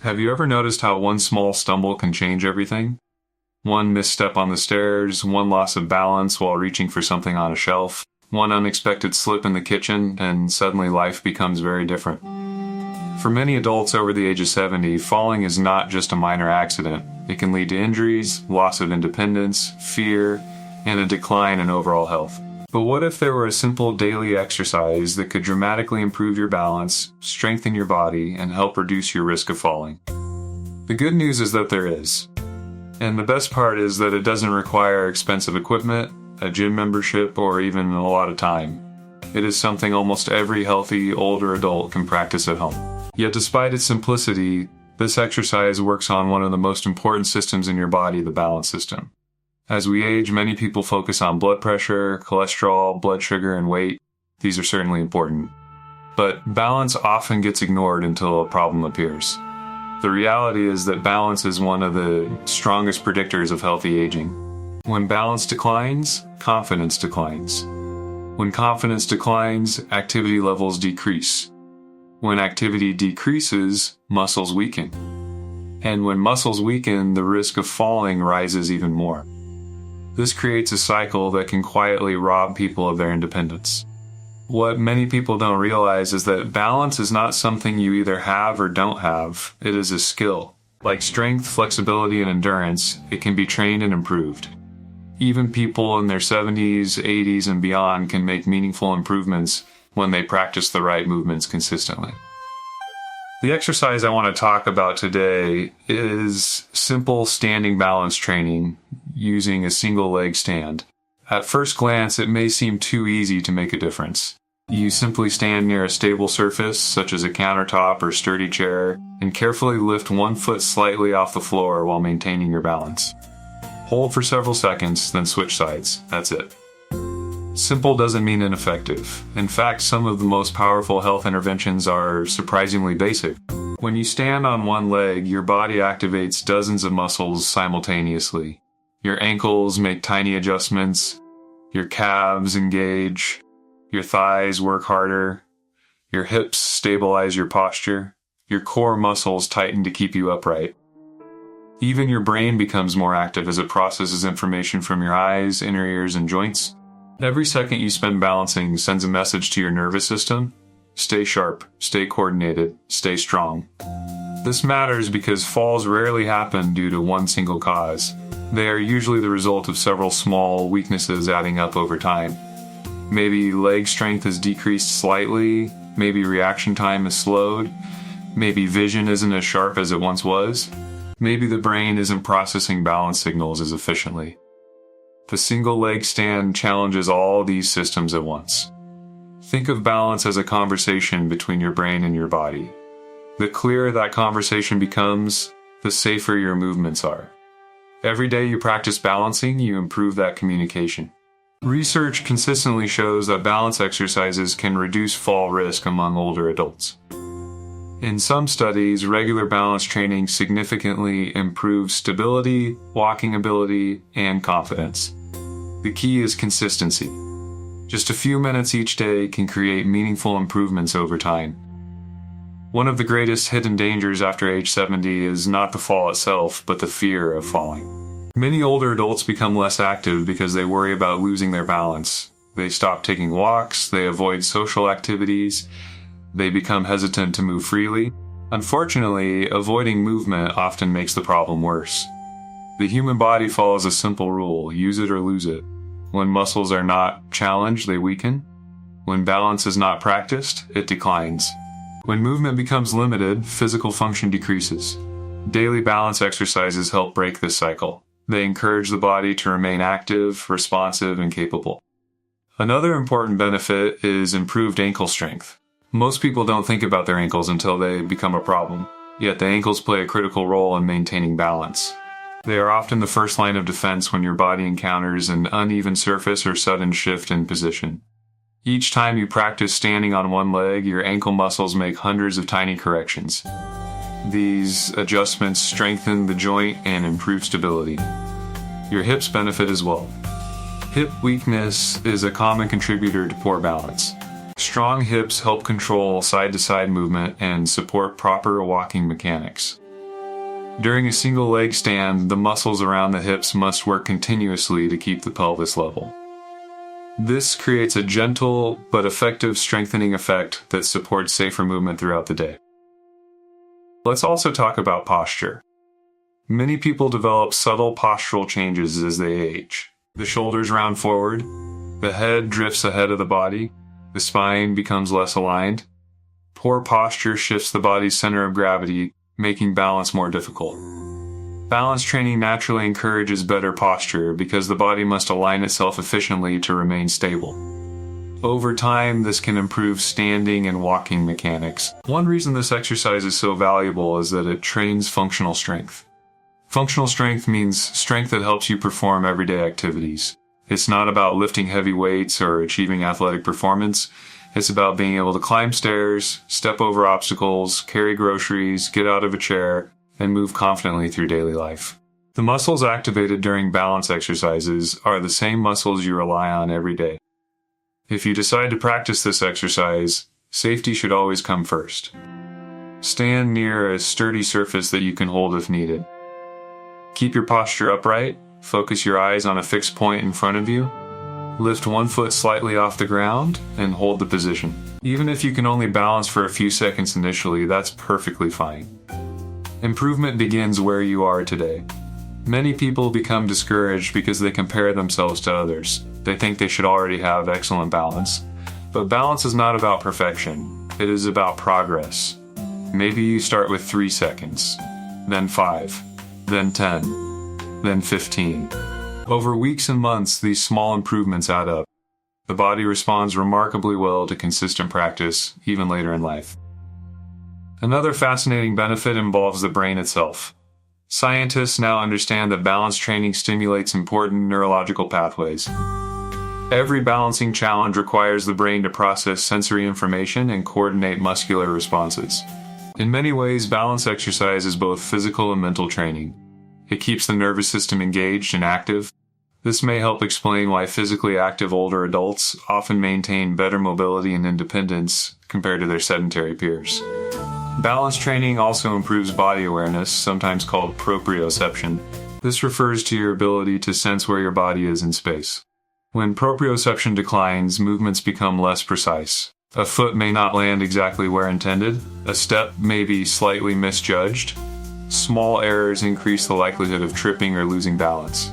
Have you ever noticed how one small stumble can change everything? One misstep on the stairs, one loss of balance while reaching for something on a shelf, one unexpected slip in the kitchen, and suddenly life becomes very different. For many adults over the age of 70, falling is not just a minor accident. It can lead to injuries, loss of independence, fear, and a decline in overall health. But what if there were a simple daily exercise that could dramatically improve your balance, strengthen your body, and help reduce your risk of falling? The good news is that there is. And the best part is that it doesn't require expensive equipment, a gym membership, or even a lot of time. It is something almost every healthy older adult can practice at home. Yet despite its simplicity, this exercise works on one of the most important systems in your body, the balance system. As we age, many people focus on blood pressure, cholesterol, blood sugar, and weight. These are certainly important. But balance often gets ignored until a problem appears. The reality is that balance is one of the strongest predictors of healthy aging. When balance declines, confidence declines. When confidence declines, activity levels decrease. When activity decreases, muscles weaken. And when muscles weaken, the risk of falling rises even more. This creates a cycle that can quietly rob people of their independence. What many people don't realize is that balance is not something you either have or don't have. It is a skill. Like strength, flexibility, and endurance, it can be trained and improved. Even people in their 70s, 80s, and beyond can make meaningful improvements when they practice the right movements consistently. The exercise I want to talk about today is simple standing balance training using a single leg stand. At first glance, it may seem too easy to make a difference. You simply stand near a stable surface, such as a countertop or sturdy chair, and carefully lift one foot slightly off the floor while maintaining your balance. Hold for several seconds, then switch sides. That's it. Simple doesn't mean ineffective. In fact, some of the most powerful health interventions are surprisingly basic. When you stand on one leg, your body activates dozens of muscles simultaneously. Your ankles make tiny adjustments, your calves engage, your thighs work harder, your hips stabilize your posture, your core muscles tighten to keep you upright. Even your brain becomes more active as it processes information from your eyes, inner ears, and joints. Every second you spend balancing sends a message to your nervous system. Stay sharp, stay coordinated, stay strong. This matters because falls rarely happen due to one single cause. They are usually the result of several small weaknesses adding up over time. Maybe leg strength has decreased slightly, maybe reaction time is slowed, maybe vision isn't as sharp as it once was, maybe the brain isn't processing balance signals as efficiently. The single leg stand challenges all these systems at once. Think of balance as a conversation between your brain and your body. The clearer that conversation becomes, the safer your movements are. Every day you practice balancing, you improve that communication. Research consistently shows that balance exercises can reduce fall risk among older adults. In some studies, regular balance training significantly improves stability, walking ability, and confidence. The key is consistency. Just a few minutes each day can create meaningful improvements over time. One of the greatest hidden dangers after age 70 is not the fall itself, but the fear of falling. Many older adults become less active because they worry about losing their balance. They stop taking walks, they avoid social activities, they become hesitant to move freely. Unfortunately, avoiding movement often makes the problem worse. The human body follows a simple rule: use it or lose it. When muscles are not challenged, they weaken. When balance is not practiced, it declines. When movement becomes limited, physical function decreases. Daily balance exercises help break this cycle. They encourage the body to remain active, responsive, and capable. Another important benefit is improved ankle strength. Most people don't think about their ankles until they become a problem, yet the ankles play a critical role in maintaining balance. They are often the first line of defense when your body encounters an uneven surface or sudden shift in position. Each time you practice standing on one leg, your ankle muscles make hundreds of tiny corrections. These adjustments strengthen the joint and improve stability. Your hips benefit as well. Hip weakness is a common contributor to poor balance. Strong hips help control side-to-side movement and support proper walking mechanics. During a single leg stand, the muscles around the hips must work continuously to keep the pelvis level. This creates a gentle but effective strengthening effect that supports safer movement throughout the day. Let's also talk about posture. Many people develop subtle postural changes as they age. The shoulders round forward, the head drifts ahead of the body, the spine becomes less aligned. Poor posture shifts the body's center of gravity, making balance more difficult. Balance training naturally encourages better posture because the body must align itself efficiently to remain stable. Over time, this can improve standing and walking mechanics. One reason this exercise is so valuable is that it trains functional strength. Functional strength means strength that helps you perform everyday activities. It's not about lifting heavy weights or achieving athletic performance. It's about being able to climb stairs, step over obstacles, carry groceries, get out of a chair, and move confidently through daily life. The muscles activated during balance exercises are the same muscles you rely on every day. If you decide to practice this exercise, safety should always come first. Stand near a sturdy surface that you can hold if needed. Keep your posture upright, focus your eyes on a fixed point in front of you. Lift one foot slightly off the ground and hold the position. Even if you can only balance for a few seconds initially, that's perfectly fine. Improvement begins where you are today. Many people become discouraged because they compare themselves to others. They think they should already have excellent balance. But balance is not about perfection. It is about progress. Maybe you start with 3 seconds, then 5, then 10, then 15. Over weeks and months, these small improvements add up. The body responds remarkably well to consistent practice, even later in life. Another fascinating benefit involves the brain itself. Scientists now understand that balance training stimulates important neurological pathways. Every balancing challenge requires the brain to process sensory information and coordinate muscular responses. In many ways, balance exercise is both physical and mental training. It keeps the nervous system engaged and active. This may help explain why physically active older adults often maintain better mobility and independence compared to their sedentary peers. Balance training also improves body awareness, sometimes called proprioception. This refers to your ability to sense where your body is in space. When proprioception declines, movements become less precise. A foot may not land exactly where intended. A step may be slightly misjudged. Small errors increase the likelihood of tripping or losing balance.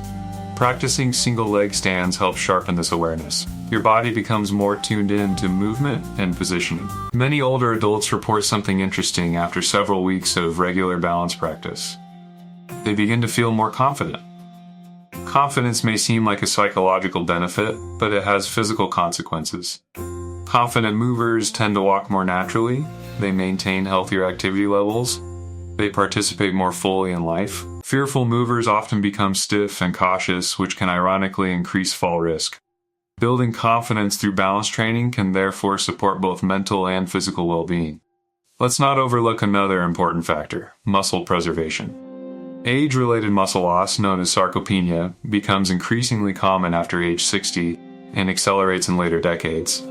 Practicing single leg stands helps sharpen this awareness. Your body becomes more tuned in to movement and positioning. Many older adults report something interesting after several weeks of regular balance practice. They begin to feel more confident. Confidence may seem like a psychological benefit, but it has physical consequences. Confident movers tend to walk more naturally. They maintain healthier activity levels. They participate more fully in life. Fearful movers often become stiff and cautious, which can ironically increase fall risk. Building confidence through balance training can therefore support both mental and physical well-being. Let's not overlook another important factor: muscle preservation. Age-related muscle loss, known as sarcopenia, becomes increasingly common after age 60 and accelerates in later decades.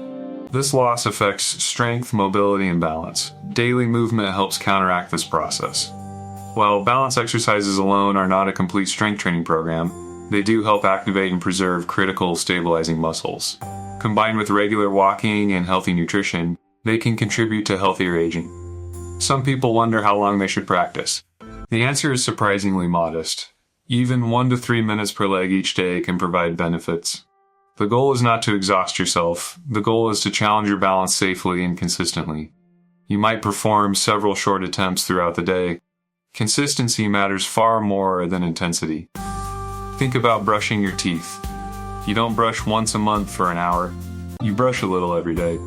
This loss affects strength, mobility, and balance. Daily movement helps counteract this process. While balance exercises alone are not a complete strength training program, they do help activate and preserve critical stabilizing muscles. Combined with regular walking and healthy nutrition, they can contribute to healthier aging. Some people wonder how long they should practice. The answer is surprisingly modest. Even 1 to 3 minutes per leg each day can provide benefits. The goal is not to exhaust yourself. The goal is to challenge your balance safely and consistently. You might perform several short attempts throughout the day. Consistency matters far more than intensity. Think about brushing your teeth. You don't brush once a month for an hour. You brush a little every day.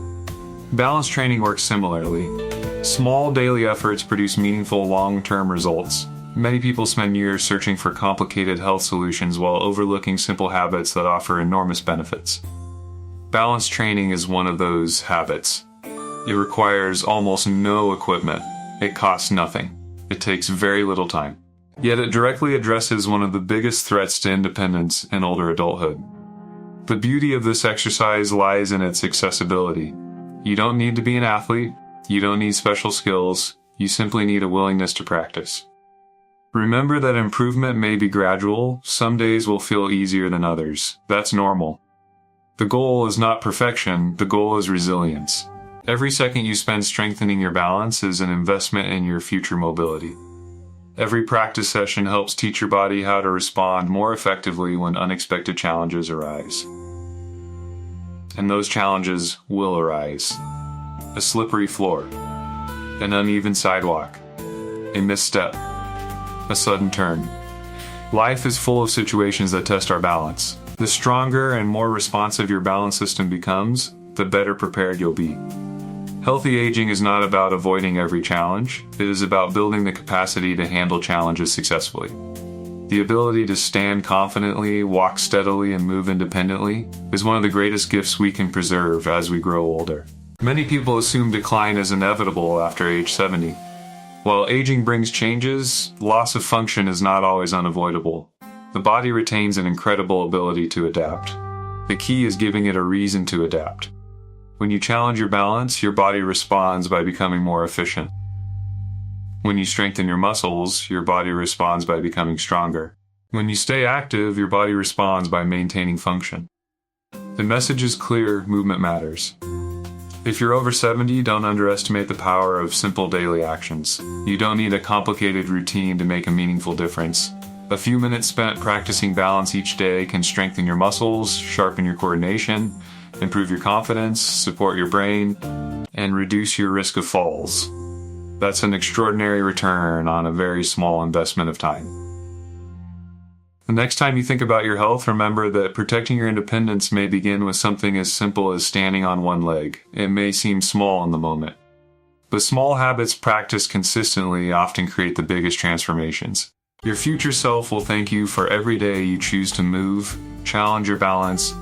Balance training works similarly. Small daily efforts produce meaningful long-term results. Many people spend years searching for complicated health solutions while overlooking simple habits that offer enormous benefits. Balance training is one of those habits. It requires almost no equipment. It costs nothing. It takes very little time. Yet it directly addresses one of the biggest threats to independence in older adulthood. The beauty of this exercise lies in its accessibility. You don't need to be an athlete. You don't need special skills. You simply need a willingness to practice. Remember that improvement may be gradual. Some days will feel easier than others. That's normal. The goal is not perfection, the goal is resilience. Every second you spend strengthening your balance is an investment in your future mobility. Every practice session helps teach your body how to respond more effectively when unexpected challenges arise. And those challenges will arise. A slippery floor, an uneven sidewalk, a misstep, a sudden turn. Life is full of situations that test our balance. The stronger and more responsive your balance system becomes, the better prepared you'll be. Healthy aging is not about avoiding every challenge. It is about building the capacity to handle challenges successfully. The ability to stand confidently, walk steadily, and move independently is one of the greatest gifts we can preserve as we grow older. Many people assume decline is inevitable after age 70. While aging brings changes, loss of function is not always unavoidable. The body retains an incredible ability to adapt. The key is giving it a reason to adapt. When you challenge your balance, your body responds by becoming more efficient. When you strengthen your muscles, your body responds by becoming stronger. When you stay active, your body responds by maintaining function. The message is clear: movement matters. If you're over 70, don't underestimate the power of simple daily actions. You don't need a complicated routine to make a meaningful difference. A few minutes spent practicing balance each day can strengthen your muscles, sharpen your coordination, improve your confidence, support your brain, and reduce your risk of falls. That's an extraordinary return on a very small investment of time. The next time you think about your health, remember that protecting your independence may begin with something as simple as standing on one leg. It may seem small in the moment, but small habits practiced consistently often create the biggest transformations. Your future self will thank you for every day you choose to move, challenge your balance,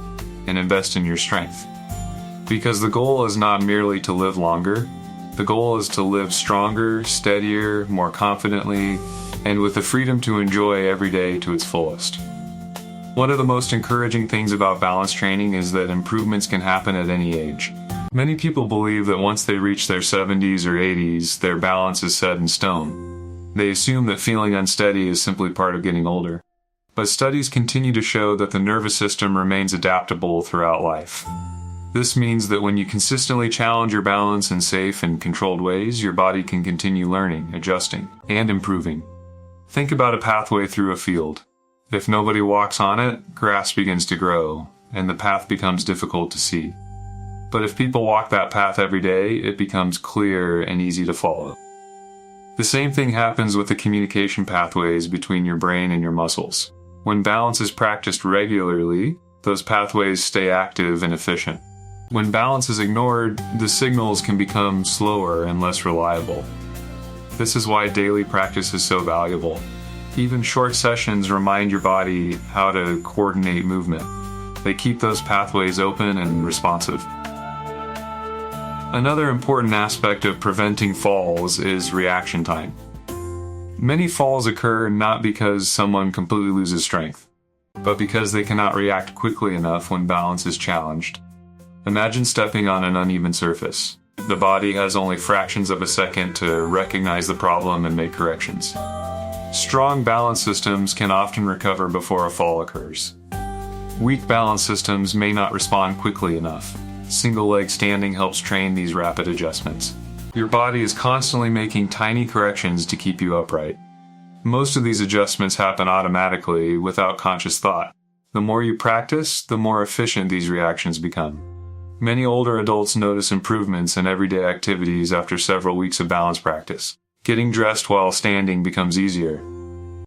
and invest in your strength. Because the goal is not merely to live longer, the goal is to live stronger, steadier, more confidently, and with the freedom to enjoy every day to its fullest. One of the most encouraging things about balance training is that improvements can happen at any age. Many people believe that once they reach their 70s or 80s, their balance is set in stone. They assume that feeling unsteady is simply part of getting older. But studies continue to show that the nervous system remains adaptable throughout life. This means that when you consistently challenge your balance in safe and controlled ways, your body can continue learning, adjusting, and improving. Think about a pathway through a field. If nobody walks on it, grass begins to grow, and the path becomes difficult to see. But if people walk that path every day, it becomes clear and easy to follow. The same thing happens with the communication pathways between your brain and your muscles. When balance is practiced regularly, those pathways stay active and efficient. When balance is ignored, the signals can become slower and less reliable. This is why daily practice is so valuable. Even short sessions remind your body how to coordinate movement. They keep those pathways open and responsive. Another important aspect of preventing falls is reaction time. Many falls occur not because someone completely loses strength, but because they cannot react quickly enough when balance is challenged. Imagine stepping on an uneven surface. The body has only fractions of a second to recognize the problem and make corrections. Strong balance systems can often recover before a fall occurs. Weak balance systems may not respond quickly enough. Single leg standing helps train these rapid adjustments. Your body is constantly making tiny corrections to keep you upright. Most of these adjustments happen automatically without conscious thought. The more you practice, the more efficient these reactions become. Many older adults notice improvements in everyday activities after several weeks of balance practice. Getting dressed while standing becomes easier.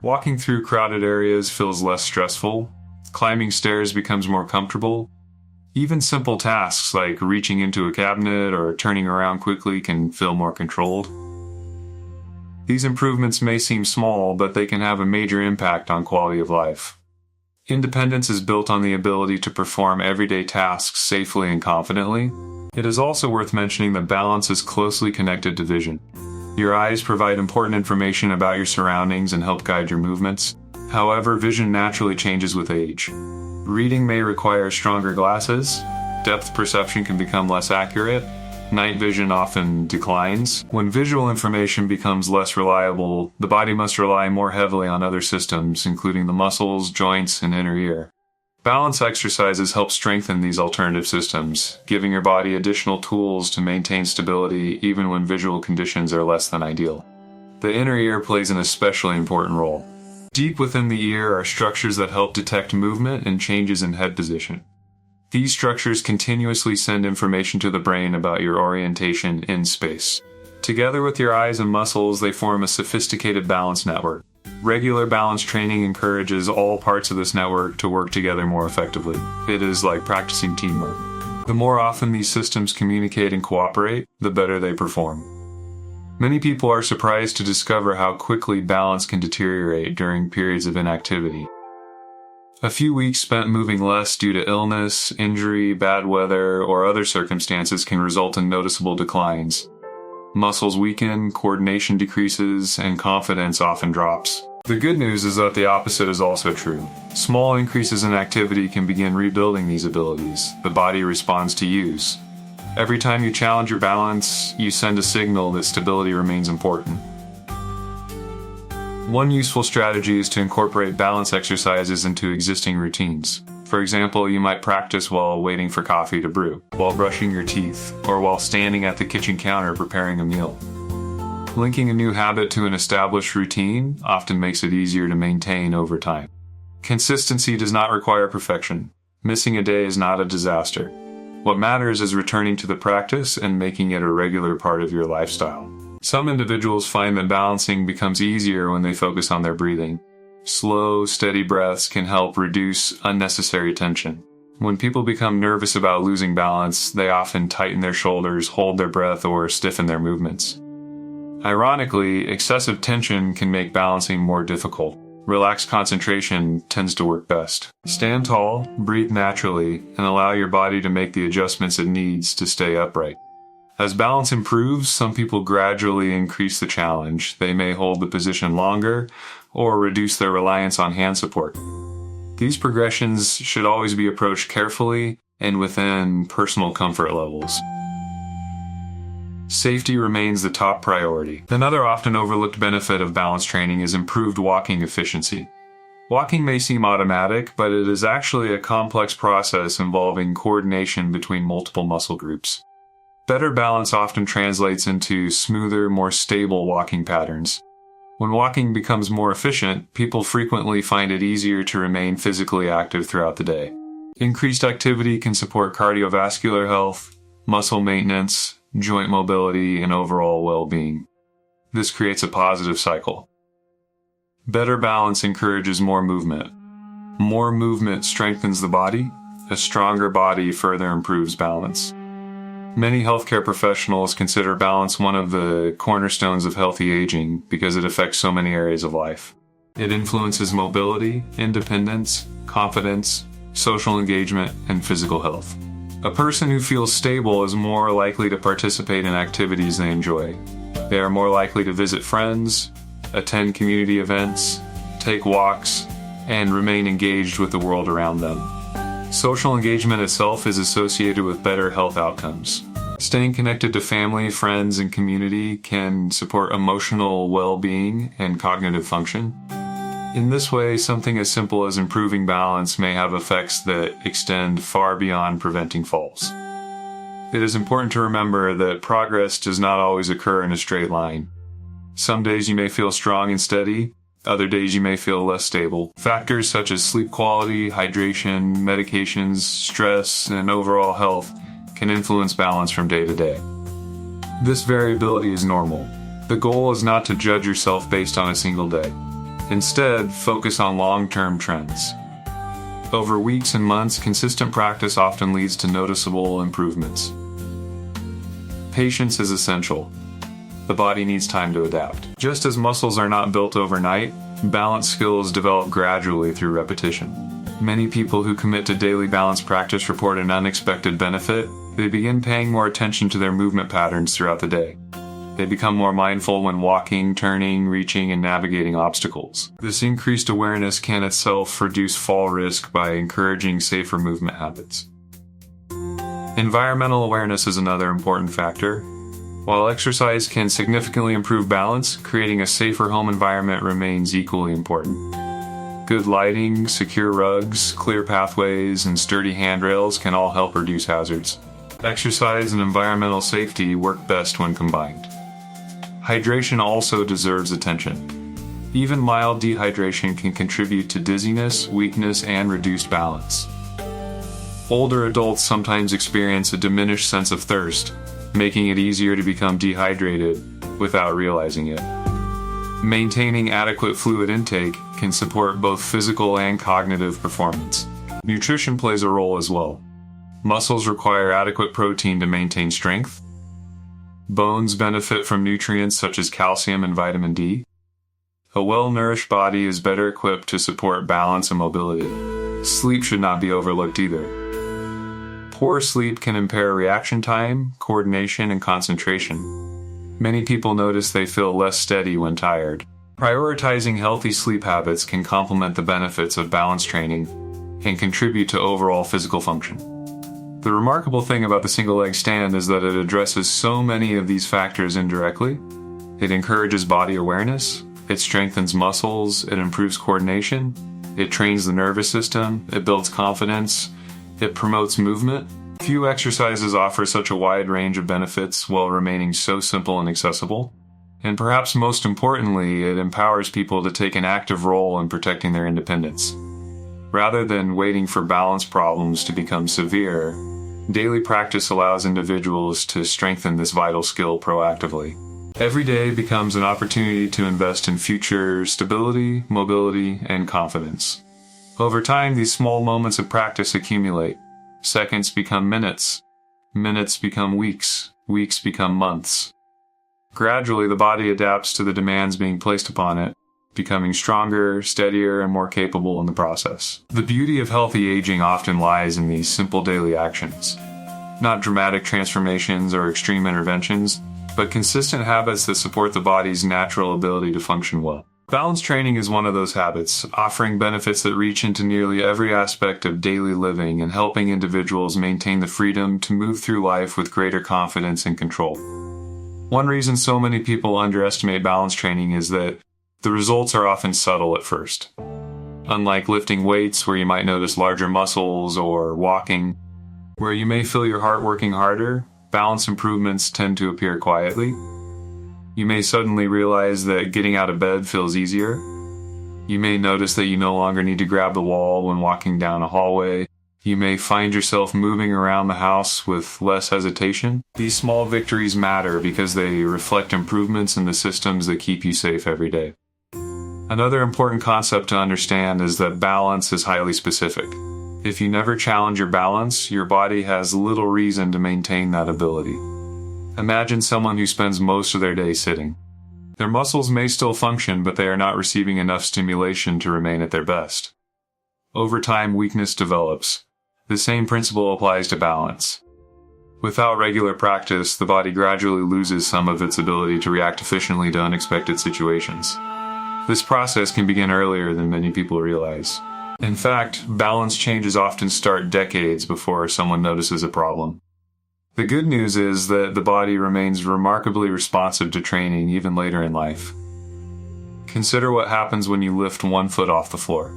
Walking through crowded areas feels less stressful. Climbing stairs becomes more comfortable. Even simple tasks like reaching into a cabinet or turning around quickly can feel more controlled. These improvements may seem small, but they can have a major impact on quality of life. Independence is built on the ability to perform everyday tasks safely and confidently. It is also worth mentioning that balance is closely connected to vision. Your eyes provide important information about your surroundings and help guide your movements. However, vision naturally changes with age. Reading may require stronger glasses, depth perception can become less accurate, Night vision often declines. When visual information becomes less reliable, the body must rely more heavily on other systems, including the muscles, joints, and inner ear. Balance exercises help strengthen these alternative systems, giving your body additional tools to maintain stability even when visual conditions are less than ideal. The inner ear plays an especially important role. Deep within the ear are structures that help detect movement and changes in head position. These structures continuously send information to the brain about your orientation in space. Together with your eyes and muscles, they form a sophisticated balance network. Regular balance training encourages all parts of this network to work together more effectively. It is like practicing teamwork. The more often these systems communicate and cooperate, the better they perform. Many people are surprised to discover how quickly balance can deteriorate during periods of inactivity. A few weeks spent moving less due to illness, injury, bad weather, or other circumstances can result in noticeable declines. Muscles weaken, coordination decreases, and confidence often drops. The good news is that the opposite is also true. Small increases in activity can begin rebuilding these abilities. The body responds to use. Every time you challenge your balance, you send a signal that stability remains important. One useful strategy is to incorporate balance exercises into existing routines. For example, you might practice while waiting for coffee to brew, while brushing your teeth, or while standing at the kitchen counter preparing a meal. Linking a new habit to an established routine often makes it easier to maintain over time. Consistency does not require perfection. Missing a day is not a disaster. What matters is returning to the practice and making it a regular part of your lifestyle. Some individuals find that balancing becomes easier when they focus on their breathing. Slow, steady breaths can help reduce unnecessary tension. When people become nervous about losing balance, they often tighten their shoulders, hold their breath, or stiffen their movements. Ironically, excessive tension can make balancing more difficult. Relaxed concentration tends to work best. Stand tall, breathe naturally, and allow your body to make the adjustments it needs to stay upright. As balance improves, some people gradually increase the challenge. They may hold the position longer or reduce their reliance on hand support. These progressions should always be approached carefully and within personal comfort levels. Safety remains the top priority. Another often overlooked benefit of balance training is improved walking efficiency. Walking may seem automatic, but it is actually a complex process involving coordination between multiple muscle groups. Better balance often translates into smoother, more stable walking patterns. When walking becomes more efficient, people frequently find it easier to remain physically active throughout the day. Increased activity can support cardiovascular health, muscle maintenance, joint mobility, and overall well-being. This creates a positive cycle. Better balance encourages more movement. More movement strengthens the body. A stronger body further improves balance. Many healthcare professionals consider balance one of the cornerstones of healthy aging because it affects so many areas of life. It influences mobility, independence, confidence, social engagement, and physical health. A person who feels stable is more likely to participate in activities they enjoy. They are more likely to visit friends, attend community events, take walks, and remain engaged with the world around them. Social engagement itself is associated with better health outcomes. Staying connected to family, friends, and community can support emotional well-being and cognitive function. In this way, something as simple as improving balance may have effects that extend far beyond preventing falls. It is important to remember that progress does not always occur in a straight line. Some days you may feel strong and steady, other days you may feel less stable. Factors such as sleep quality, hydration, medications, stress, and overall health can influence balance from day to day. This variability is normal. The goal is not to judge yourself based on a single day. Instead, focus on long-term trends. Over weeks and months, consistent practice often leads to noticeable improvements. Patience is essential. The body needs time to adapt. Just as muscles are not built overnight, balance skills develop gradually through repetition. Many people who commit to daily balance practice report an unexpected benefit. They begin paying more attention to their movement patterns throughout the day. They become more mindful when walking, turning, reaching, and navigating obstacles. This increased awareness can itself reduce fall risk by encouraging safer movement habits. Environmental awareness is another important factor. While exercise can significantly improve balance, creating a safer home environment remains equally important. Good lighting, secure rugs, clear pathways, and sturdy handrails can all help reduce hazards. Exercise and environmental safety work best when combined. Hydration also deserves attention. Even mild dehydration can contribute to dizziness, weakness, and reduced balance. Older adults sometimes experience a diminished sense of thirst, making it easier to become dehydrated without realizing it. Maintaining adequate fluid intake can support both physical and cognitive performance. Nutrition plays a role as well. Muscles require adequate protein to maintain strength. Bones benefit from nutrients such as calcium and vitamin D. A well-nourished body is better equipped to support balance and mobility. Sleep should not be overlooked either. Poor sleep can impair reaction time, coordination, and concentration. Many people notice they feel less steady when tired. Prioritizing healthy sleep habits can complement the benefits of balance training and contribute to overall physical function. The remarkable thing about the single-leg stand is that it addresses so many of these factors indirectly. It encourages body awareness, it strengthens muscles, it improves coordination, it trains the nervous system, it builds confidence, it promotes movement. Few exercises offer such a wide range of benefits while remaining so simple and accessible. And perhaps most importantly, it empowers people to take an active role in protecting their independence. Rather than waiting for balance problems to become severe, daily practice allows individuals to strengthen this vital skill proactively. Every day becomes an opportunity to invest in future stability, mobility, and confidence. Over time, these small moments of practice accumulate. Seconds become minutes. Minutes become weeks. Weeks become months. Gradually, the body adapts to the demands being placed upon it, becoming stronger, steadier, and more capable in the process. The beauty of healthy aging often lies in these simple daily actions. Not dramatic transformations or extreme interventions, but consistent habits that support the body's natural ability to function well. Balance training is one of those habits, offering benefits that reach into nearly every aspect of daily living and helping individuals maintain the freedom to move through life with greater confidence and control. One reason so many people underestimate balance training is that the results are often subtle at first. Unlike lifting weights, where you might notice larger muscles, or walking, where you may feel your heart working harder, balance improvements tend to appear quietly. You may suddenly realize that getting out of bed feels easier. You may notice that you no longer need to grab the wall when walking down a hallway. You may find yourself moving around the house with less hesitation. These small victories matter because they reflect improvements in the systems that keep you safe every day. Another important concept to understand is that balance is highly specific. If you never challenge your balance, your body has little reason to maintain that ability. Imagine someone who spends most of their day sitting. Their muscles may still function, but they are not receiving enough stimulation to remain at their best. Over time, weakness develops. The same principle applies to balance. Without regular practice, the body gradually loses some of its ability to react efficiently to unexpected situations. This process can begin earlier than many people realize. In fact, balance changes often start decades before someone notices a problem. The good news is that the body remains remarkably responsive to training even later in life. Consider what happens when you lift one foot off the floor.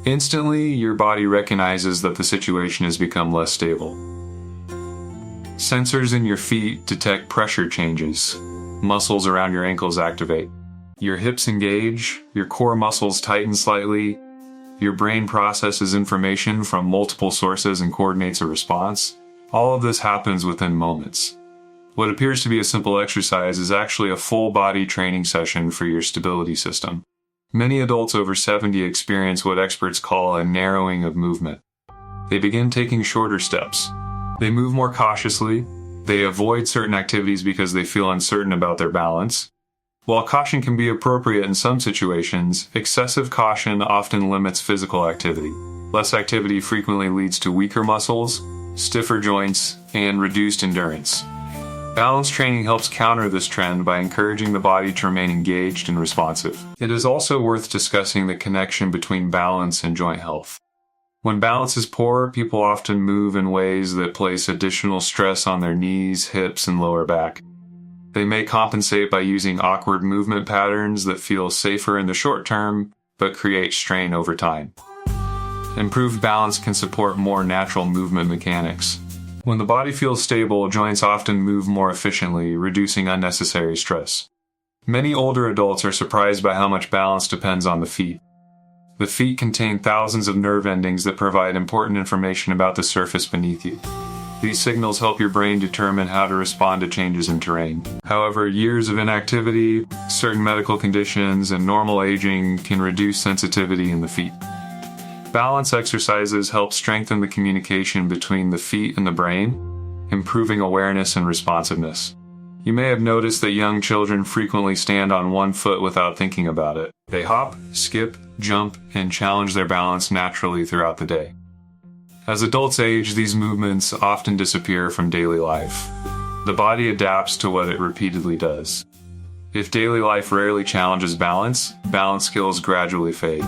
Instantly, your body recognizes that the situation has become less stable. Sensors in your feet detect pressure changes. Muscles around your ankles activate. Your hips engage, your core muscles tighten slightly, your brain processes information from multiple sources and coordinates a response. All of this happens within moments. What appears to be a simple exercise is actually a full-body training session for your stability system. Many adults over 70 experience what experts call a narrowing of movement. They begin taking shorter steps. They move more cautiously. They avoid certain activities because they feel uncertain about their balance. While caution can be appropriate in some situations, excessive caution often limits physical activity. Less activity frequently leads to weaker muscles, stiffer joints, and reduced endurance. Balance training helps counter this trend by encouraging the body to remain engaged and responsive. It is also worth discussing the connection between balance and joint health. When balance is poor, people often move in ways that place additional stress on their knees, hips, and lower back. They may compensate by using awkward movement patterns that feel safer in the short term, but create strain over time. Improved balance can support more natural movement mechanics. When the body feels stable, joints often move more efficiently, reducing unnecessary stress. Many older adults are surprised by how much balance depends on the feet. The feet contain thousands of nerve endings that provide important information about the surface beneath you. These signals help your brain determine how to respond to changes in terrain. However, years of inactivity, certain medical conditions, and normal aging can reduce sensitivity in the feet. Balance exercises help strengthen the communication between the feet and the brain, improving awareness and responsiveness. You may have noticed that young children frequently stand on one foot without thinking about it. They hop, skip, jump, and challenge their balance naturally throughout the day. As adults age, these movements often disappear from daily life. The body adapts to what it repeatedly does. If daily life rarely challenges balance, balance skills gradually fade.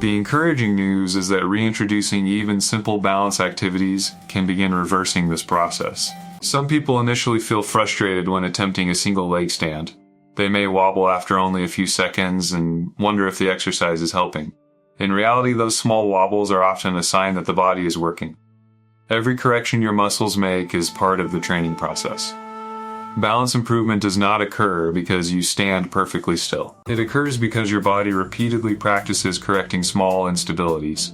The encouraging news is that reintroducing even simple balance activities can begin reversing this process. Some people initially feel frustrated when attempting a single leg stand. They may wobble after only a few seconds and wonder if the exercise is helping. In reality, those small wobbles are often a sign that the body is working. Every correction your muscles make is part of the training process. Balance improvement does not occur because you stand perfectly still. It occurs because your body repeatedly practices correcting small instabilities.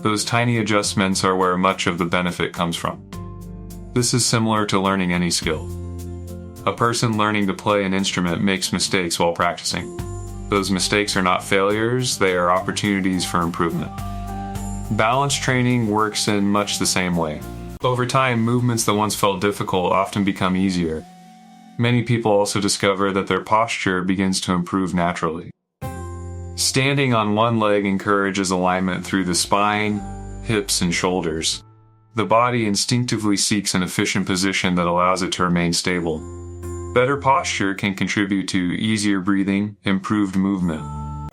Those tiny adjustments are where much of the benefit comes from. This is similar to learning any skill. A person learning to play an instrument makes mistakes while practicing. Those mistakes are not failures, they are opportunities for improvement. Balance training works in much the same way. Over time, movements that once felt difficult often become easier. Many people also discover that their posture begins to improve naturally. Standing on one leg encourages alignment through the spine, hips, and shoulders. The body instinctively seeks an efficient position that allows it to remain stable. Better posture can contribute to easier breathing, improved movement,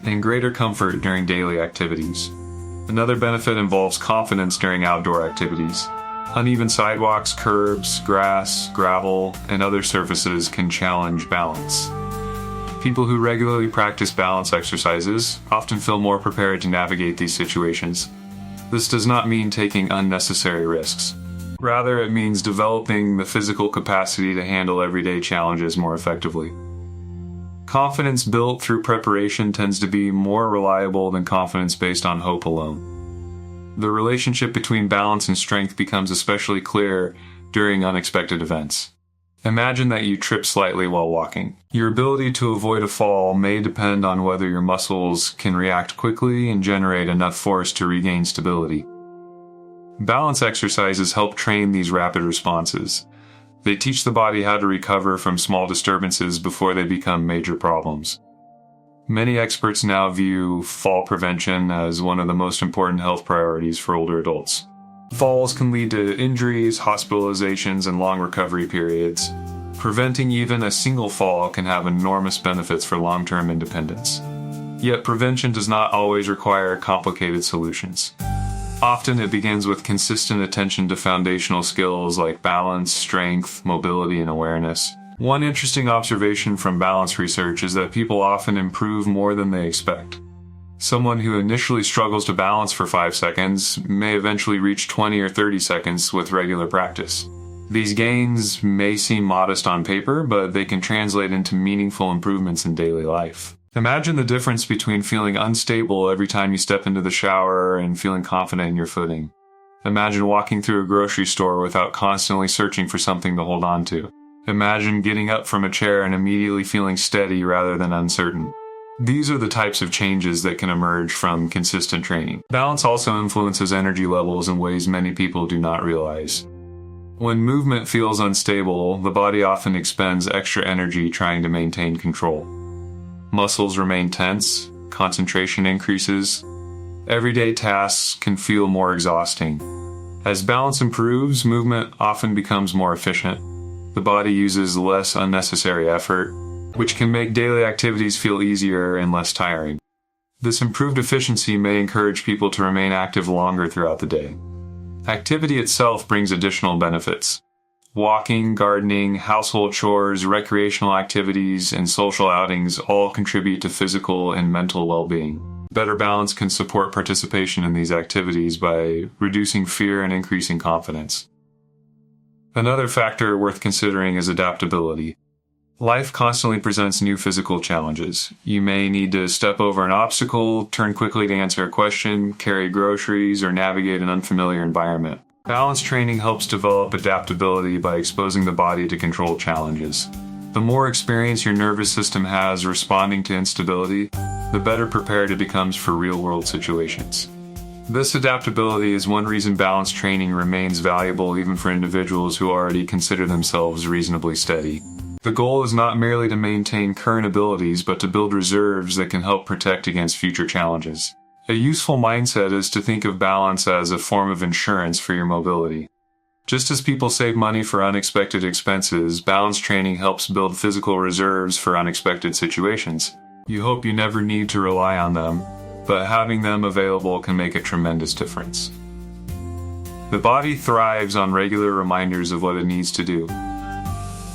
and greater comfort during daily activities. Another benefit involves confidence during outdoor activities. Uneven sidewalks, curbs, grass, gravel, and other surfaces can challenge balance. People who regularly practice balance exercises often feel more prepared to navigate these situations. This does not mean taking unnecessary risks. Rather, it means developing the physical capacity to handle everyday challenges more effectively. Confidence built through preparation tends to be more reliable than confidence based on hope alone. The relationship between balance and strength becomes especially clear during unexpected events. Imagine that you trip slightly while walking. Your ability to avoid a fall may depend on whether your muscles can react quickly and generate enough force to regain stability. Balance exercises help train these rapid responses. They teach the body how to recover from small disturbances before they become major problems. Many experts now view fall prevention as one of the most important health priorities for older adults. Falls can lead to injuries, hospitalizations, and long recovery periods. Preventing even a single fall can have enormous benefits for long-term independence. Yet prevention does not always require complicated solutions. Often it begins with consistent attention to foundational skills like balance, strength, mobility, and awareness. One interesting observation from balance research is that people often improve more than they expect. Someone who initially struggles to balance for 5 seconds may eventually reach 20 or 30 seconds with regular practice. These gains may seem modest on paper, but they can translate into meaningful improvements in daily life. Imagine the difference between feeling unstable every time you step into the shower and feeling confident in your footing. Imagine walking through a grocery store without constantly searching for something to hold on to. Imagine getting up from a chair and immediately feeling steady rather than uncertain. These are the types of changes that can emerge from consistent training. Balance also influences energy levels in ways many people do not realize. When movement feels unstable, the body often expends extra energy trying to maintain control. Muscles remain tense, concentration increases. Everyday tasks can feel more exhausting. As balance improves, movement often becomes more efficient. The body uses less unnecessary effort, which can make daily activities feel easier and less tiring. This improved efficiency may encourage people to remain active longer throughout the day. Activity itself brings additional benefits. Walking, gardening, household chores, recreational activities, and social outings all contribute to physical and mental well-being. Better balance can support participation in these activities by reducing fear and increasing confidence. Another factor worth considering is adaptability. Life constantly presents new physical challenges. You may need to step over an obstacle, turn quickly to answer a question, carry groceries, or navigate an unfamiliar environment. Balance training helps develop adaptability by exposing the body to controlled challenges. The more experience your nervous system has responding to instability, the better prepared it becomes for real-world situations. This adaptability is one reason balance training remains valuable even for individuals who already consider themselves reasonably steady. The goal is not merely to maintain current abilities, but to build reserves that can help protect against future challenges. A useful mindset is to think of balance as a form of insurance for your mobility. Just as people save money for unexpected expenses, balance training helps build physical reserves for unexpected situations. You hope you never need to rely on them, but having them available can make a tremendous difference. The body thrives on regular reminders of what it needs to do.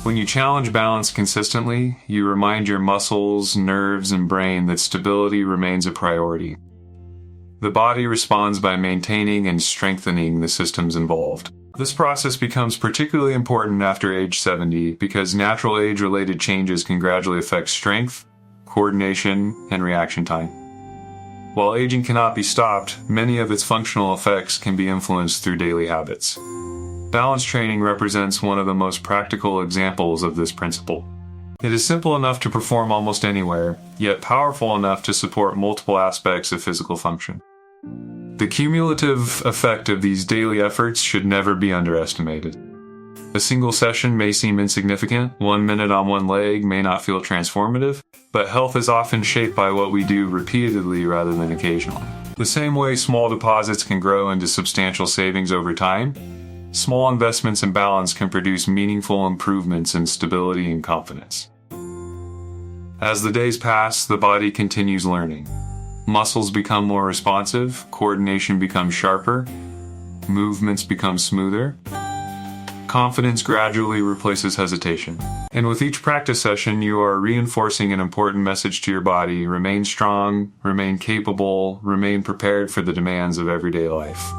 When you challenge balance consistently, you remind your muscles, nerves, and brain that stability remains a priority. The body responds by maintaining and strengthening the systems involved. This process becomes particularly important after age 70 because natural age-related changes can gradually affect strength, coordination, and reaction time. While aging cannot be stopped, many of its functional effects can be influenced through daily habits. Balance training represents one of the most practical examples of this principle. It is simple enough to perform almost anywhere, yet powerful enough to support multiple aspects of physical function. The cumulative effect of these daily efforts should never be underestimated. A single session may seem insignificant, 1 minute on one leg may not feel transformative, but health is often shaped by what we do repeatedly rather than occasionally. The same way small deposits can grow into substantial savings over time, small investments in balance can produce meaningful improvements in stability and confidence. As the days pass, the body continues learning. Muscles become more responsive, coordination becomes sharper, movements become smoother. Confidence gradually replaces hesitation. And with each practice session, you are reinforcing an important message to your body: remain strong, remain capable, remain prepared for the demands of everyday life.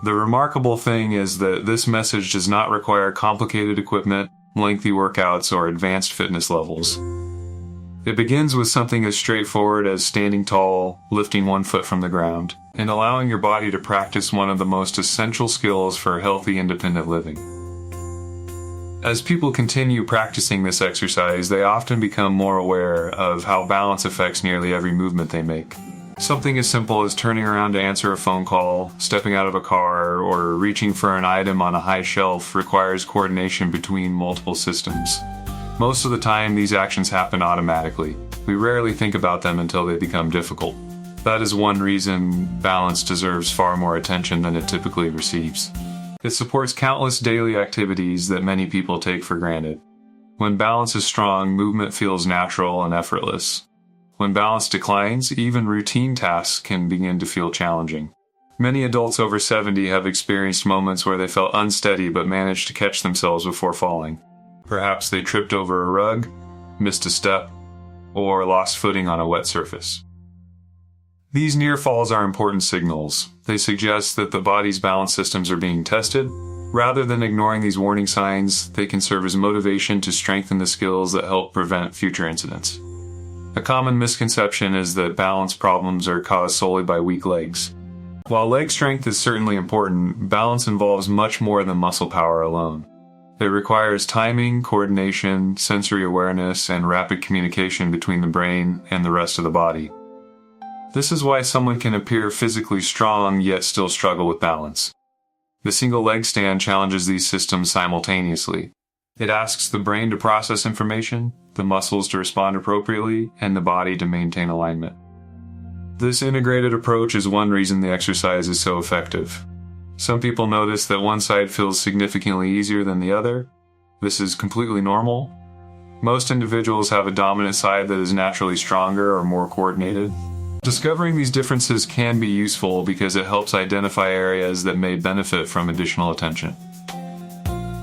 The remarkable thing is that this message does not require complicated equipment, lengthy workouts, or advanced fitness levels. It begins with something as straightforward as standing tall, lifting 1 foot from the ground, and allowing your body to practice one of the most essential skills for healthy, independent living. As people continue practicing this exercise, they often become more aware of how balance affects nearly every movement they make. Something as simple as turning around to answer a phone call, stepping out of a car, or reaching for an item on a high shelf requires coordination between multiple systems. Most of the time, these actions happen automatically. We rarely think about them until they become difficult. That is one reason balance deserves far more attention than it typically receives. It supports countless daily activities that many people take for granted. When balance is strong, movement feels natural and effortless. When balance declines, even routine tasks can begin to feel challenging. Many adults over 70 have experienced moments where they felt unsteady but managed to catch themselves before falling. Perhaps they tripped over a rug, missed a step, or lost footing on a wet surface. These near falls are important signals. They suggest that the body's balance systems are being tested. Rather than ignoring these warning signs, they can serve as motivation to strengthen the skills that help prevent future incidents. A common misconception is that balance problems are caused solely by weak legs. While leg strength is certainly important, balance involves much more than muscle power alone. It requires timing, coordination, sensory awareness, and rapid communication between the brain and the rest of the body. This is why someone can appear physically strong yet still struggle with balance. The single leg stand challenges these systems simultaneously. It asks the brain to process information, the muscles to respond appropriately, and the body to maintain alignment. This integrated approach is one reason the exercise is so effective. Some people notice that one side feels significantly easier than the other. This is completely normal. Most individuals have a dominant side that is naturally stronger or more coordinated. Discovering these differences can be useful because it helps identify areas that may benefit from additional attention.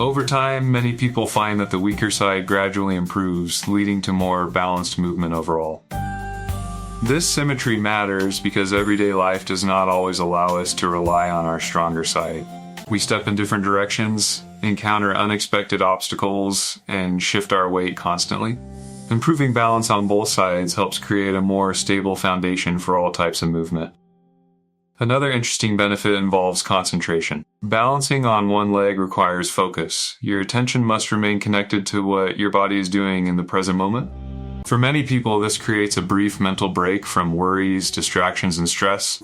Over time, many people find that the weaker side gradually improves, leading to more balanced movement overall. This symmetry matters because everyday life does not always allow us to rely on our stronger side. We step in different directions, encounter unexpected obstacles, and shift our weight constantly. Improving balance on both sides helps create a more stable foundation for all types of movement. Another interesting benefit involves concentration. Balancing on one leg requires focus. Your attention must remain connected to what your body is doing in the present moment. For many people, this creates a brief mental break from worries, distractions, and stress.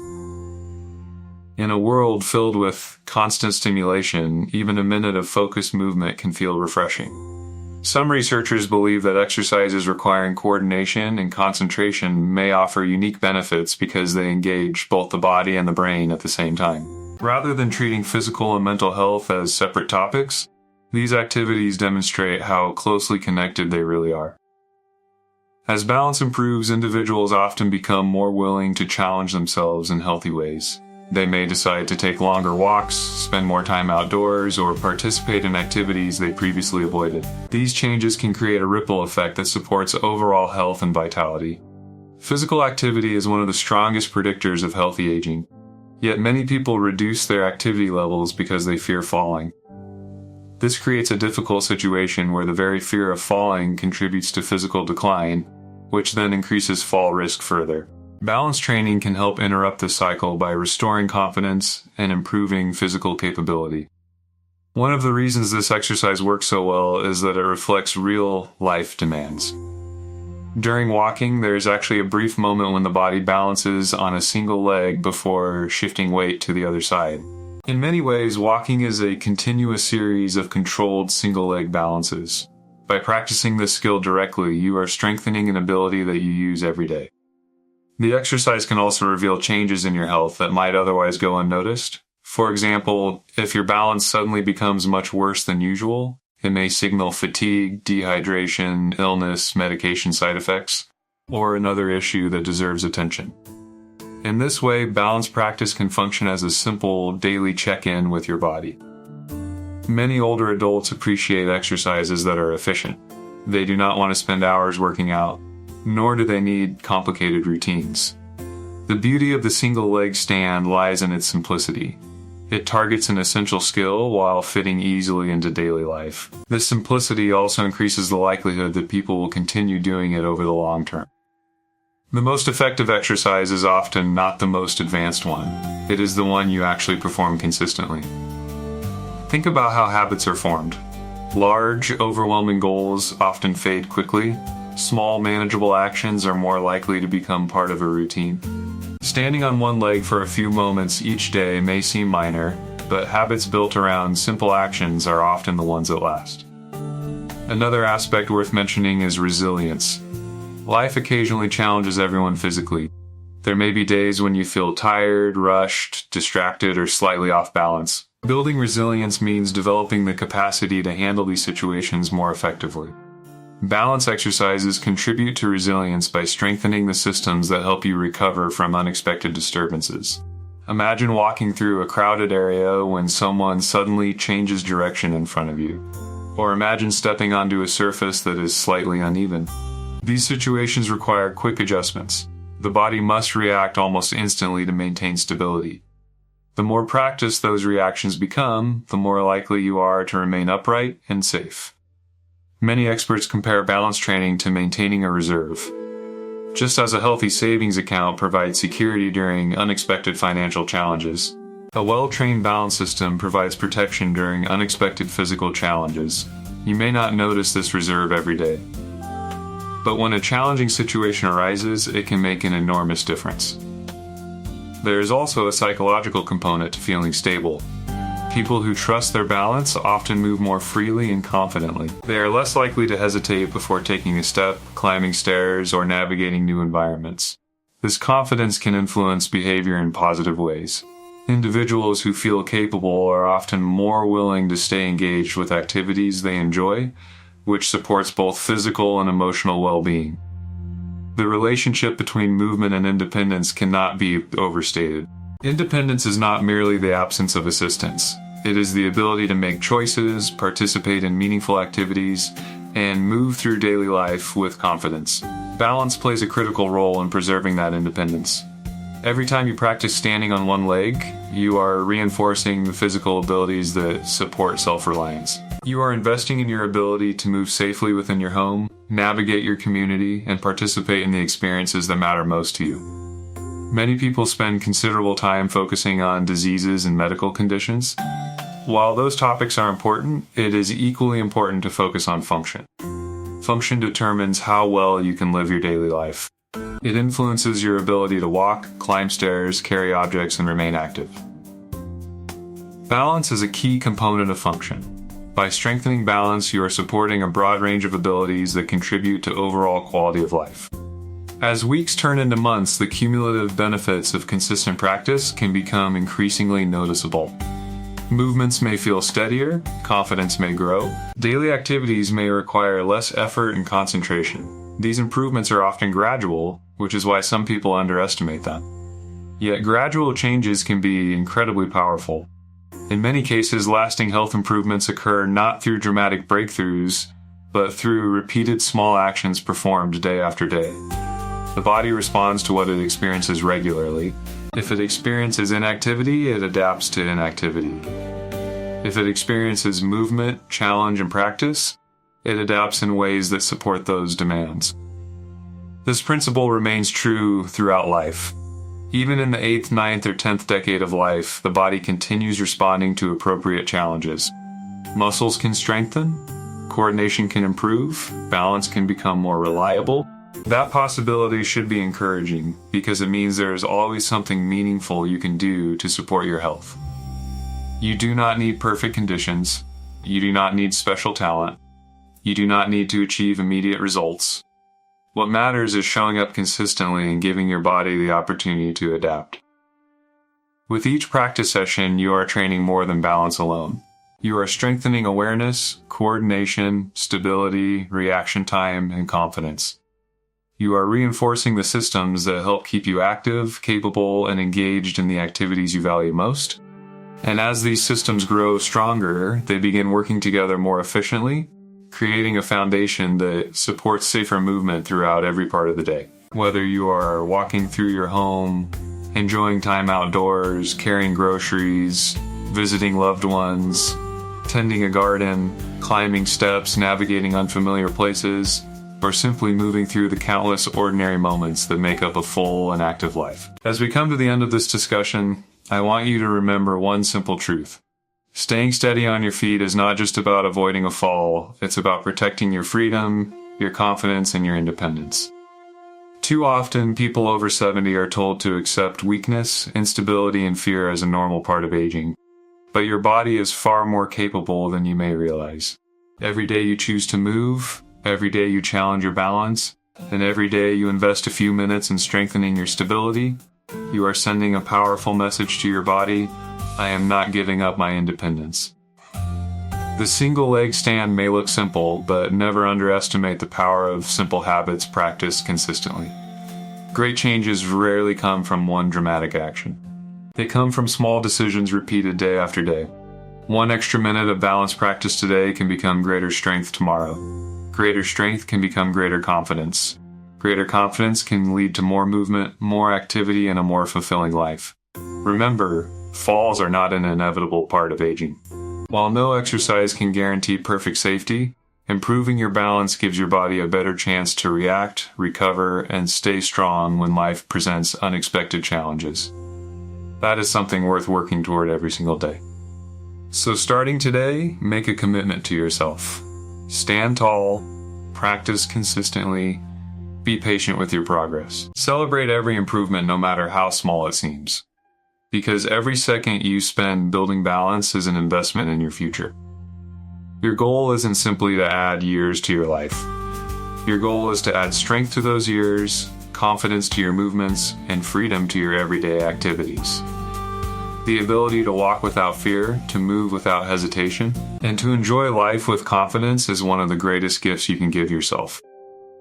In a world filled with constant stimulation, even a minute of focused movement can feel refreshing. Some researchers believe that exercises requiring coordination and concentration may offer unique benefits because they engage both the body and the brain at the same time. Rather than treating physical and mental health as separate topics, these activities demonstrate how closely connected they really are. As balance improves, individuals often become more willing to challenge themselves in healthy ways. They may decide to take longer walks, spend more time outdoors, or participate in activities they previously avoided. These changes can create a ripple effect that supports overall health and vitality. Physical activity is one of the strongest predictors of healthy aging. Yet many people reduce their activity levels because they fear falling. This creates a difficult situation where the very fear of falling contributes to physical decline, which then increases fall risk further. Balance training can help interrupt this cycle by restoring confidence and improving physical capability. One of the reasons this exercise works so well is that it reflects real life demands. During walking, there is actually a brief moment when the body balances on a single leg before shifting weight to the other side. In many ways, walking is a continuous series of controlled single-leg balances. By practicing this skill directly, you are strengthening an ability that you use every day. The exercise can also reveal changes in your health that might otherwise go unnoticed. For example, if your balance suddenly becomes much worse than usual, it may signal fatigue, dehydration, illness, medication side effects, or another issue that deserves attention. In this way, balance practice can function as a simple daily check-in with your body. Many older adults appreciate exercises that are efficient. They do not want to spend hours working out, nor do they need complicated routines. The beauty of the single leg stand lies in its simplicity. It targets an essential skill while fitting easily into daily life. This simplicity also increases the likelihood that people will continue doing it over the long term. The most effective exercise is often not the most advanced one. It is the one you actually perform consistently. Think about how habits are formed. Large, overwhelming goals often fade quickly. Small, manageable actions are more likely to become part of a routine. Standing on one leg for a few moments each day may seem minor, but habits built around simple actions are often the ones that last. Another aspect worth mentioning is resilience. Life occasionally challenges everyone physically. There may be days when you feel tired, rushed, distracted, or slightly off balance. Building resilience means developing the capacity to handle these situations more effectively. Balance exercises contribute to resilience by strengthening the systems that help you recover from unexpected disturbances. Imagine walking through a crowded area when someone suddenly changes direction in front of you. Or imagine stepping onto a surface that is slightly uneven. These situations require quick adjustments. The body must react almost instantly to maintain stability. The more practiced those reactions become, the more likely you are to remain upright and safe. Many experts compare balance training to maintaining a reserve. Just as a healthy savings account provides security during unexpected financial challenges, a well-trained balance system provides protection during unexpected physical challenges. You may not notice this reserve every day, but when a challenging situation arises, it can make an enormous difference. There is also a psychological component to feeling stable. People who trust their balance often move more freely and confidently. They are less likely to hesitate before taking a step, climbing stairs, or navigating new environments. This confidence can influence behavior in positive ways. Individuals who feel capable are often more willing to stay engaged with activities they enjoy, which supports both physical and emotional well-being. The relationship between movement and independence cannot be overstated. Independence is not merely the absence of assistance. It is the ability to make choices, participate in meaningful activities, and move through daily life with confidence. Balance plays a critical role in preserving that independence. Every time you practice standing on one leg, you are reinforcing the physical abilities that support self-reliance. You are investing in your ability to move safely within your home, navigate your community, and participate in the experiences that matter most to you. Many people spend considerable time focusing on diseases and medical conditions. While those topics are important, it is equally important to focus on function. Function determines how well you can live your daily life. It influences your ability to walk, climb stairs, carry objects, and remain active. Balance is a key component of function. By strengthening balance, you are supporting a broad range of abilities that contribute to overall quality of life. As weeks turn into months, the cumulative benefits of consistent practice can become increasingly noticeable. Movements may feel steadier, confidence may grow, daily activities may require less effort and concentration. These improvements are often gradual, which is why some people underestimate them. Yet gradual changes can be incredibly powerful. In many cases, lasting health improvements occur not through dramatic breakthroughs, but through repeated small actions performed day after day. The body responds to what it experiences regularly. If it experiences inactivity, it adapts to inactivity. If it experiences movement, challenge, and practice, it adapts in ways that support those demands. This principle remains true throughout life. Even in the 8th, 9th, or 10th decade of life, the body continues responding to appropriate challenges. Muscles can strengthen, coordination can improve, balance can become more reliable. That possibility should be encouraging because it means there is always something meaningful you can do to support your health. You do not need perfect conditions. You do not need special talent. You do not need to achieve immediate results. What matters is showing up consistently and giving your body the opportunity to adapt. With each practice session, you are training more than balance alone. You are strengthening awareness, coordination, stability, reaction time, and confidence. You are reinforcing the systems that help keep you active, capable, and engaged in the activities you value most. And as these systems grow stronger, they begin working together more efficiently, creating a foundation that supports safer movement throughout every part of the day. Whether you are walking through your home, enjoying time outdoors, carrying groceries, visiting loved ones, tending a garden, climbing steps, navigating unfamiliar places, or simply moving through the countless ordinary moments that make up a full and active life. As we come to the end of this discussion, I want you to remember one simple truth. Staying steady on your feet is not just about avoiding a fall, it's about protecting your freedom, your confidence, and your independence. Too often, people over 70 are told to accept weakness, instability, and fear as a normal part of aging. But your body is far more capable than you may realize. Every day you choose to move, every day you challenge your balance, and every day you invest a few minutes in strengthening your stability, you are sending a powerful message to your body: I am not giving up my independence. The single leg stand may look simple, but never underestimate the power of simple habits practiced consistently. Great changes rarely come from one dramatic action. They come from small decisions repeated day after day. One extra minute of balance practice today can become greater strength tomorrow. Greater strength can become greater confidence. Greater confidence can lead to more movement, more activity, and a more fulfilling life. Remember, falls are not an inevitable part of aging. While no exercise can guarantee perfect safety, improving your balance gives your body a better chance to react, recover, and stay strong when life presents unexpected challenges. That is something worth working toward every single day. So starting today, make a commitment to yourself. Stand tall, practice consistently, be patient with your progress. Celebrate every improvement no matter how small it seems. Because every second you spend building balance is an investment in your future. Your goal isn't simply to add years to your life. Your goal is to add strength to those years, confidence to your movements, and freedom to your everyday activities. the ability to walk without fear, to move without hesitation, and to enjoy life with confidence is one of the greatest gifts you can give yourself.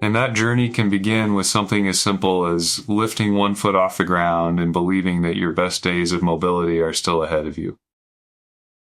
And that journey can begin with something as simple as lifting one foot off the ground and believing that your best days of mobility are still ahead of you.